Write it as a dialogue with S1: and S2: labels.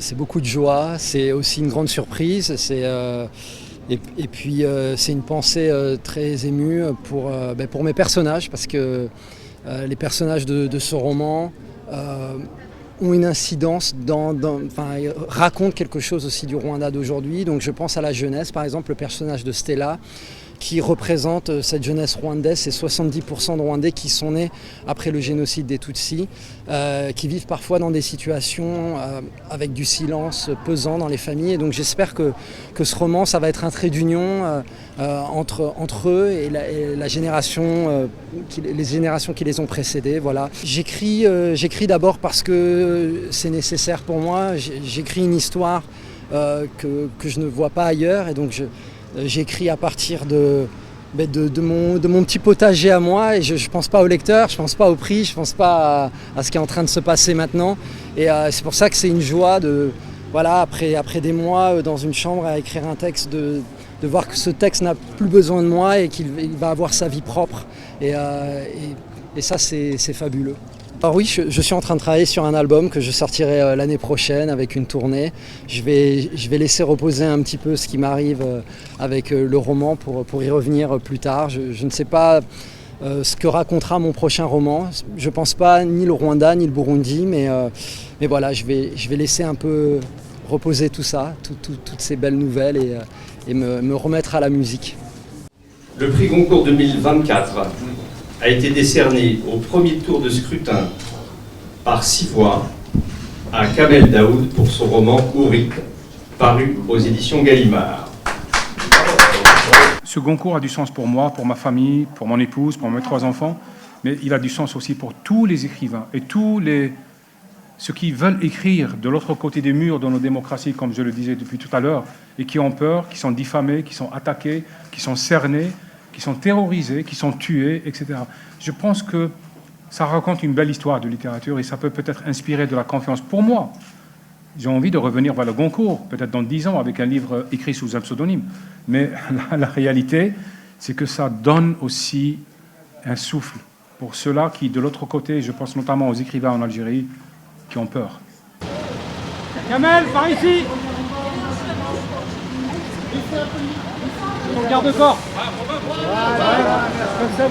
S1: C'est beaucoup de joie, c'est aussi une grande surprise, et puis c'est une pensée très émue pour mes personnages, parce que les personnages de ce roman ont une incidence, ils racontent quelque chose aussi du Rwanda d'aujourd'hui. Donc je pense à la jeunesse, par exemple, le personnage de Stella, qui représente cette jeunesse rwandaise, ces 70% de Rwandais qui sont nés après le génocide des Tutsis, qui vivent parfois dans des situations avec du silence pesant dans les familles. Et donc j'espère que ce roman, ça va être un trait d'union entre eux et la génération, les générations qui les ont précédés. Voilà. J'écris d'abord parce que c'est nécessaire pour moi. J'écris une histoire que je ne vois pas ailleurs, et donc j'écris à partir de mon petit potager à moi, et je ne pense pas au lecteur, je ne pense pas au prix, je ne pense pas à ce qui est en train de se passer maintenant. Et c'est pour ça que c'est une joie après des mois dans une chambre à écrire un texte, de voir que ce texte n'a plus besoin de moi et qu'il va avoir sa vie propre. Et ça, c'est fabuleux. Alors oui, je suis en train de travailler sur un album que je sortirai l'année prochaine avec une tournée. Je vais laisser reposer un petit peu ce qui m'arrive avec le roman pour y revenir plus tard. Je ne sais pas ce que racontera mon prochain roman. Je ne pense pas ni le Rwanda ni le Burundi, mais voilà, je vais laisser un peu reposer tout ça, toutes ces belles nouvelles, et me remettre à la musique.
S2: Le prix Goncourt 2024 a été décerné au premier tour de scrutin par 6 voix à Kamel Daoud pour son roman Ourik, paru aux éditions Gallimard.
S3: Ce Goncourt a du sens pour moi, pour ma famille, pour mon épouse, pour mes 3 enfants, mais il a du sens aussi pour tous les écrivains et ceux qui veulent écrire de l'autre côté des murs de nos démocraties, comme je le disais depuis tout à l'heure, et qui ont peur, qui sont diffamés, qui sont attaqués, qui sont cernés, qui sont terrorisés, qui sont tués, etc. Je pense que ça raconte une belle histoire de littérature, et ça peut peut-être inspirer de la confiance. Pour moi, j'ai envie de revenir vers le Goncourt, peut-être dans 10 ans, avec un livre écrit sous un pseudonyme. Mais la réalité, c'est que ça donne aussi un souffle pour ceux-là qui, de l'autre côté, je pense notamment aux écrivains en Algérie, qui ont peur.
S4: Kamel, par ici. Ton garde-corps. Comme ça,